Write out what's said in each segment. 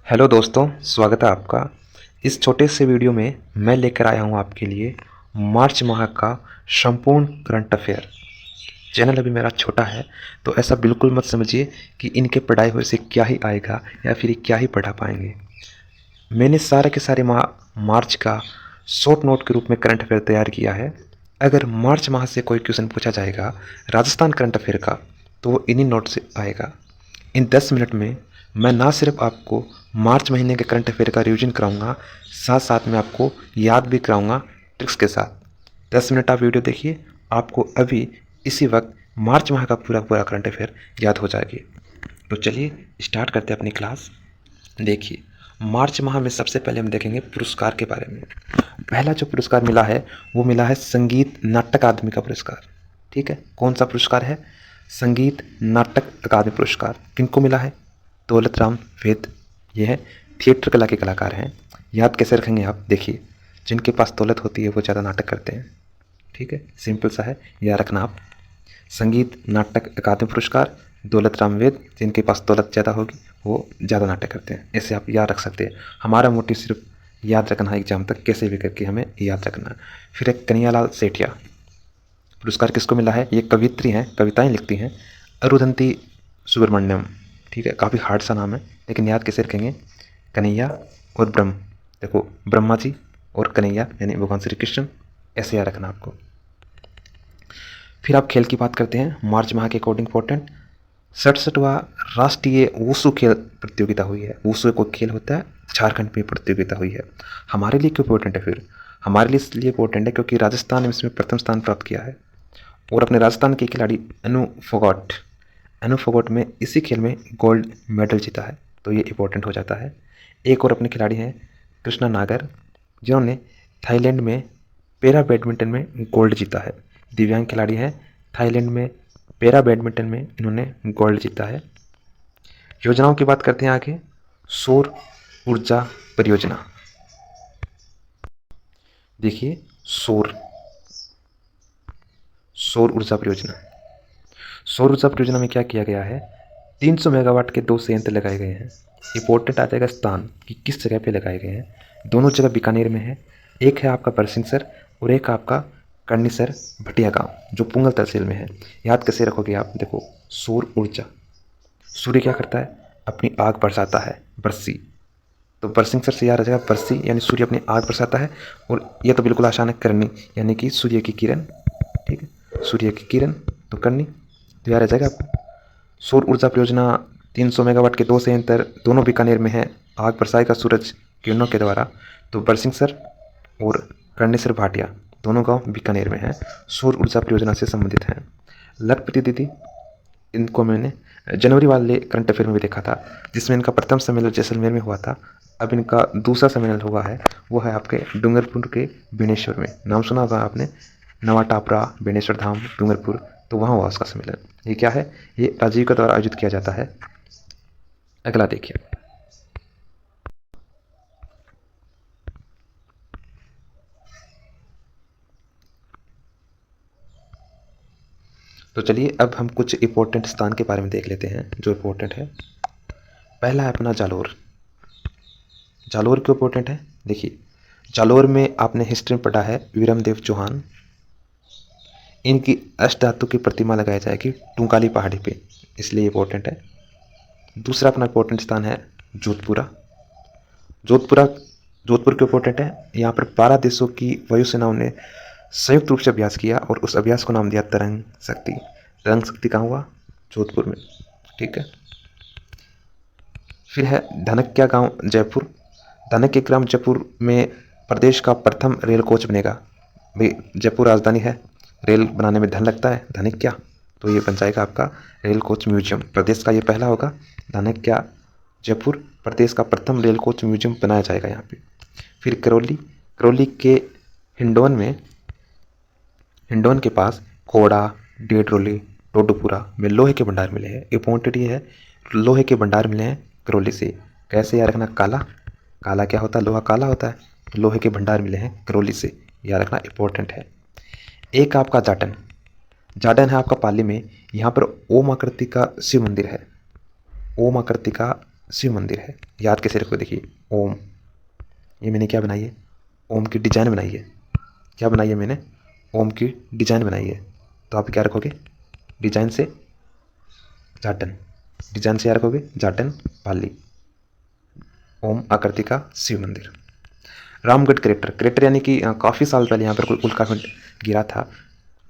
Hello दोस्तों, स्वागत है आपका। इस छोटे से वीडियो में मैं लेकर आया हूँ आपके लिए मार्च माह का संपूर्ण करंट अफेयर। चैनल अभी मेरा छोटा है तो ऐसा बिल्कुल मत समझिए कि इनके पढ़ाई हुए से क्या ही आएगा या फिर क्या ही पढ़ा पाएंगे। मैंने सारे के सारे माह मार्च का शॉर्ट नोट के रूप में करंट अफेयर तैयार किया है। अगर मार्च माह से कोई क्वेश्चन पूछा जाएगा राजस्थान करंट अफेयर का तो वो इन्हीं नोट से आएगा। इन 10 मिनट में मैं ना सिर्फ आपको मार्च महीने के करंट अफेयर का रिवीजन कराऊंगा, साथ साथ में आपको याद भी कराऊंगा ट्रिक्स के साथ। 10 मिनट आप वीडियो देखिए, आपको अभी इसी वक्त मार्च माह का पूरा पूरा करंट अफेयर याद हो जाएगी। तो चलिए स्टार्ट करते हैं अपनी क्लास। देखिए, मार्च माह में सबसे पहले हम देखेंगे पुरस्कार के बारे में। पहला जो पुरस्कार मिला है वो मिला है संगीत नाटक अकादमी का पुरस्कार। ठीक है, कौन सा पुरस्कार है? संगीत नाटक अकादमी पुरस्कार। किनको मिला है? दौलत राम वेद। ये है थिएटर कला के कलाकार हैं। याद कैसे रखेंगे आप? देखिए, जिनके पास दौलत होती है वो ज़्यादा नाटक करते हैं। ठीक है, सिंपल सा है, याद रखना आप। संगीत नाटक अकादमी पुरस्कार, दौलत राम वेद। जिनके पास दौलत ज़्यादा होगी वो ज़्यादा नाटक करते हैं। ऐसे आप याद रख सकते हैं। हमारा मोटिव सिर्फ याद रखना है, एग्जाम तक कैसे भी करके हमें याद रखना है। फिर एक कन्हैयालाल सेठिया पुरस्कार किसको मिला है? ये कवित्री हैं, कविताएं लिखती हैं, अरुधंती सुब्रमण्यम। ठीक है, काफ़ी हार्ड सा नाम है लेकिन याद कैसे रखेंगे? कन्हैया और ब्रह्म। देखो, ब्रह्मा जी और कन्हैया यानी भगवान श्री कृष्ण, ऐसे याद रखना आपको। फिर आप खेल की बात करते हैं। मार्च माह के अकॉर्डिंग इंपॉर्टेंट 67वां राष्ट्रीय वुशु खेल प्रतियोगिता हुई है। वुशु कोई खेल होता है, झारखंड में प्रतियोगिता हुई है। हमारे लिए क्यों इंपॉर्टेंट है? फिर हमारे लिए इसलिए इंपॉर्टेंट है क्योंकि राजस्थान ने इसमें प्रथम स्थान प्राप्त किया है और अपने राजस्थान के खिलाड़ी अनु फोगट में इसी खेल में गोल्ड मेडल जीता है, तो ये इंपॉर्टेंट हो जाता है। एक और अपने खिलाड़ी हैं कृष्णा नागर, जिन्होंने थाईलैंड में पैरा बैडमिंटन में गोल्ड जीता है। दिव्यांग खिलाड़ी हैं, थाईलैंड में पैरा बैडमिंटन में इन्होंने गोल्ड जीता है। योजनाओं की बात करते हैं आगे। सौर ऊर्जा परियोजना। देखिए, सौर सौर ऊर्जा परियोजना। सौर ऊर्जा परियोजना में क्या किया गया है? 300 मेगावाट के 2 संयंत्र लगाए गए हैं। इंपॉर्टेंट आ जाएगा स्थान कि किस जगह पे लगाए गए हैं। दोनों जगह बीकानेर में है। एक है आपका बरसिंहसर और एक आपका कर्णीसर भटिया गांव, जो पुंगल तहसील में है। याद कैसे रखोगे आप? देखो, सौर ऊर्जा, सूर्य क्या करता है? अपनी आग बरसाता है, बरसी। तो बरसिंहसर से याद आ जाएगा बरसी, यानी सूर्य अपनी आग बरसाता है। और यह तो बिल्कुल आसान है, करनी यानी कि सूर्य की किरण। ठीक है, सूर्य की किरण तो करनी, तो याद आ जाएगा आपको। सौर ऊर्जा परियोजना 300 मेगावाट के 2 संयंत्र, दोनों बीकानेर में है। आग बरसाएगा सूरज किरणों के द्वारा। तो बरसिंहसर और कर्णेसर भाटिया दोनों गांव बीकानेर में हैं, सौर ऊर्जा परियोजना से संबंधित हैं। लखपति दीदी, इनको मैंने जनवरी वाले करंट अफेयर में भी देखा था, जिसमें इनका प्रथम सम्मेलन जैसलमेर में हुआ था। अब इनका दूसरा सम्मेलन हुआ है, वो है आपके डूंगरपुर के बेणेश्वर में। नाम सुना होगा आपने, नवा टापरा, बेणेश्वर धाम, डूंगरपुर। तो वहाँ हुआ उसका सम्मेलन। ये क्या है? ये राजीव के द्वारा आयोजित किया जाता है। अगला देखिए। तो चलिए अब हम कुछ इंपॉर्टेंट स्थान के बारे में देख लेते हैं जो इंपॉर्टेंट है। पहला है अपना जालोर। जालोर क्यों इंपॉर्टेंट है? देखिए, जालोर में आपने हिस्ट्री में पढ़ा है वीरमदेव चौहान, इनकी अष्टधातु की प्रतिमा लगाई जाएगी टूंकाली पहाड़ी पे, इसलिए इंपॉर्टेंट है। दूसरा अपना इंपॉर्टेंट स्थान है जोधपुरा। जोधपुरा जोधपुर क्यों इंपॉर्टेंट है? यहाँ पर 12 देशों की वायुसेनाओं ने संयुक्त रूप से अभ्यास किया और उस अभ्यास को नाम दिया तरंग शक्ति। तरंग शक्ति कहाँ हुआ? जोधपुर में। ठीक है। फिर है धनक्या गांव, जयपुर। धनक्या ग्राम जयपुर में प्रदेश का प्रथम रेल कोच बनेगा। भाई, जयपुर राजधानी है, रेल बनाने में धन लगता है, धनक्या, तो ये बन जाएगा आपका रेल कोच म्यूजियम। प्रदेश का ये पहला होगा, धनक्या जयपुर प्रदेश का प्रथम रेल कोच म्यूजियम बनाया जाएगा यहाँ पे। फिर करौली, करौली के हिंडौन के पास कोड़ा, डेडरोली, टोडूपुरा में लोहे के भंडार मिले हैं। इंपॉर्टेंट ये है, लोहे के भंडार मिले हैं करौली से। कैसे याद रखना? काला, काला क्या होता है? लोहा काला होता है। लोहे के भंडार मिले हैं करौली से, याद रखना, इंपॉर्टेंट है। एक आपका जाटन, जाटन है आपका पाली में। यहाँ पर ओम आकृति का शिव मंदिर है। ओम आकृति का शिव मंदिर है। याद कैसे रखो, देखिए ओम, ये मैंने क्या बनाई है, ओम की डिजाइन बनाई है। क्या बनाई है मैंने, ओम की डिजाइन बनाई है। तो आप क्या रखोगे, डिजाइन से जाटन, डिजाइन से क्या रखोगे, जाटन पाली, ओम आकृति का शिव मंदिर। रामगढ़ क्रेटर, क्रेटर यानी कि काफ़ी साल पहले यहाँ पर कोई उल्कापिंड गिरा था,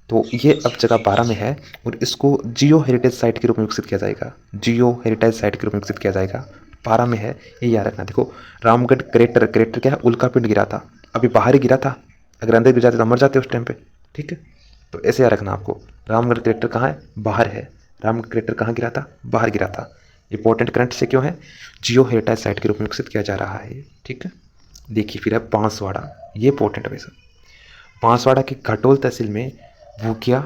तो ये अब जगह 12 में है और इसको जियो हेरिटेज साइट के रूप में विकसित किया जाएगा। जियो हेरिटेज साइट के रूप में विकसित किया जाएगा, 12 में है, ये याद रखना। देखो रामगढ़ क्रेटर, क्रेटर क्या है, उल्कापिंड गिरा था, अभी बाहर ही गिरा था, अगर अंदर गिर जाते तो मर जाते उस टाइम पे, ठीक है। तो ऐसे याद रखना आपको, रामगढ़ क्रेटर कहाँ है, बाहर है। रामगढ़ क्रेटर कहाँ गिरा था, बाहर गिरा था। इंपॉर्टेंट करंट से क्यों है, जियो हेरिटेज साइट के रूप में विकसित किया जा रहा है, ठीक है। देखिए फिर है बांसवाड़ा, ये इंपॉर्टेंट है भाई साहब। बांसवाड़ा की घाटोल तहसील में भूकिया,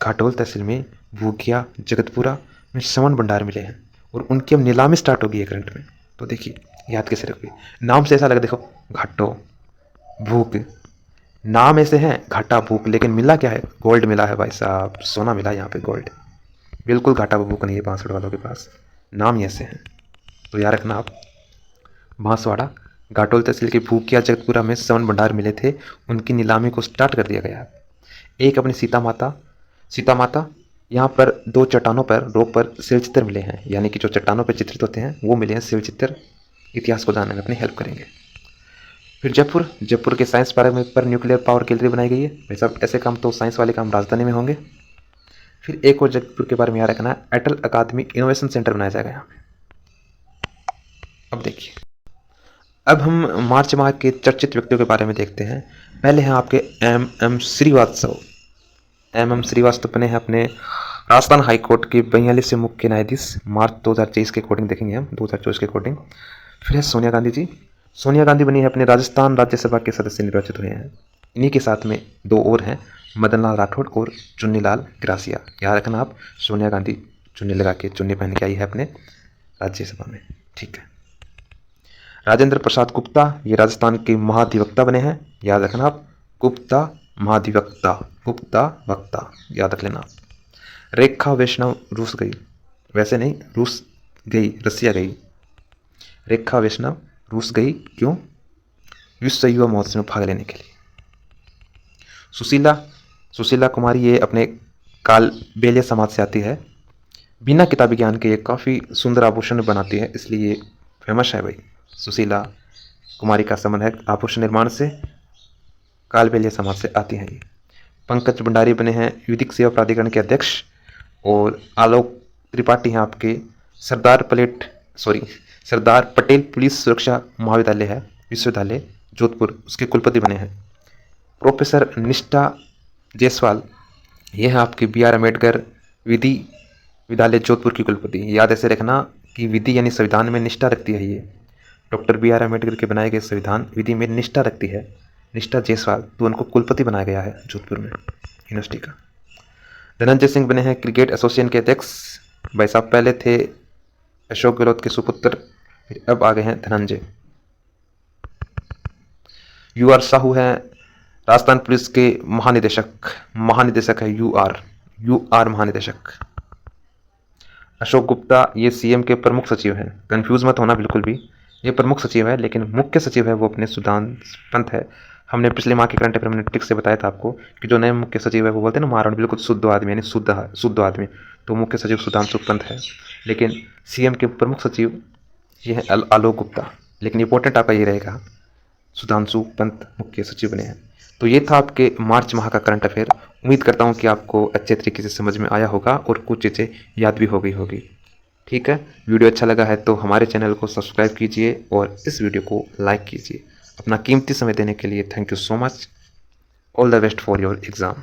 घाटोल तहसील में भूकिया जगतपुरा में स्वर्ण भंडार मिले हैं और उनकी अब नीलामी स्टार्ट होगी एक करंट में। तो देखिए याद कैसे रखोगे, नाम से ऐसा लगा, देखो घाटो भूक, नाम ऐसे हैं घाटा भूक, लेकिन मिला क्या है, गोल्ड मिला है भाई साहब, सोना मिला है यहाँ पे, गोल्ड। बिल्कुल घाटा भूक नहीं है बांसवाड़ा वालों के पास, नाम ही ऐसे हैं। तो याद रखना आप, बांसवाड़ा घाटोल तहसील के भूकिया जगतपुरा में स्वर्ण भंडार मिले थे, उनकी नीलामी को स्टार्ट कर दिया गया। एक अपनी सीता माता यहाँ पर 2 चट्टानों पर रोक पर शिव चित्र मिले हैं, यानी कि जो चट्टानों पर चित्रित होते हैं वो मिले हैं शिव चित्र, इतिहास को जानने में अपनी हेल्प करेंगे। फिर जयपुर के साइंस पार्क पर न्यूक्लियर पावर गैलरी बनाई गई है। भाई साहब ऐसे काम तो साइंस वाले काम राजधानी में होंगे। फिर एक और जयपुर के बारे में याद रखना है, अटल अकादमी इनोवेशन सेंटर बनाया जाएगा यहाँ पे। अब देखिए, अब हम मार्च माह के चर्चित व्यक्तियों के बारे में देखते हैं। पहले हैं आपके एम श्रीवास्तव। एम श्रीवास्तव बने हैं अपने राजस्थान हाई कोर्ट के 42वें मुख्य न्यायाधीश, मार्च 2023 के अकॉर्डिंग देखेंगे हम, 2024 के अकॉर्डिंग। फिर है सोनिया गांधी जी। सोनिया गांधी बनी है अपने राजस्थान राज्यसभा के सदस्य निर्वाचित हुए हैं। इन्हीं के साथ में 2 और हैं, मदन लाल राठौड़ और चुन्नीलाल ग्रासिया। याद रखना आप, सोनिया गांधी चुन्नी लगा के, चुन्नी पहन के आई है अपने राज्यसभा में, ठीक है। राजेंद्र प्रसाद गुप्ता, ये राजस्थान के महाधिवक्ता बने हैं। याद रखना आप, गुप्ता महाधिवक्ता, गुप्ता वक्ता, याद रख लेना। रेखा वैष्णव रूस गई, वैसे नहीं, रूस गई, रसिया गई। रेखा वैष्णव रूस गई, क्यों, विश्व युवा महोत्सव में भाग लेने के लिए। सुशीला कुमारी, ये अपने काल बेलिया समाज से आती है। बिना किताबी ज्ञान के ये काफ़ी सुंदर आभूषण बनाती है, इसलिए फेमस है भाई। सुशीला कुमारी का संबंध है आभूषण निर्माण से, कालबेलिया समाज से आती हैं ये। पंकज भंडारी बने हैं विधिक सेवा प्राधिकरण के अध्यक्ष, और आलोक त्रिपाठी हैं आपके सरदार पटेल पुलिस सुरक्षा महाविद्यालय है, विश्वविद्यालय जोधपुर, उसके कुलपति बने हैं। प्रोफेसर निष्ठा जायसवाल, ये हैं आपके BR अम्बेडकर विधि विद्यालय जोधपुर की कुलपति। याद ऐसे रखना कि विधि यानी संविधान में निष्ठा रखती है ये, डॉक्टर BR अम्बेडकर के बनाए गए संविधान विधि में निष्ठा रखती है, निष्ठा जायसवाल, तो उनको कुलपति बनाया गया है जोधपुर में यूनिवर्सिटी का। धनंजय सिंह बने हैं क्रिकेट एसोसिएशन के अध्यक्ष। भाई साहब पहले थे अशोक गहलोत के सुपुत्र, अब आ गए हैं धनंजय। UR साहू हैं राजस्थान पुलिस के महानिदेशक है, UR महानिदेशक। अशोक गुप्ता, ये CM के प्रमुख सचिव हैं, कंफ्यूज मत होना बिल्कुल भी, ये प्रमुख सचिव है, लेकिन मुख्य सचिव है वो अपने सुधांशु पंत है। हमने पिछले माह के करंट अफेयर में ट्रिक से बताया था आपको कि जो नए मुख्य सचिव है वो बोलते हैं ना महाराण, बिल्कुल शुद्ध आदमी, यानी शुद्ध आदमी, तो मुख्य सचिव सुधांशु पंत है, लेकिन CM के प्रमुख सचिव ये है आलोक गुप्ता। लेकिन इंपॉर्टेंट आपका ये रहेगा, सुधांशु पंत मुख्य सचिव बने हैं। तो ये था आपके मार्च माह का करंट अफेयर। उम्मीद करता हूँ कि आपको अच्छे तरीके से समझ में आया होगा और कुछ चीज़ें याद भी हो गई होगी, ठीक है। वीडियो अच्छा लगा है तो हमारे चैनल को सब्सक्राइब कीजिए और इस वीडियो को लाइक कीजिए। अपना कीमती समय देने के लिए thank you so much. All the best for your exam.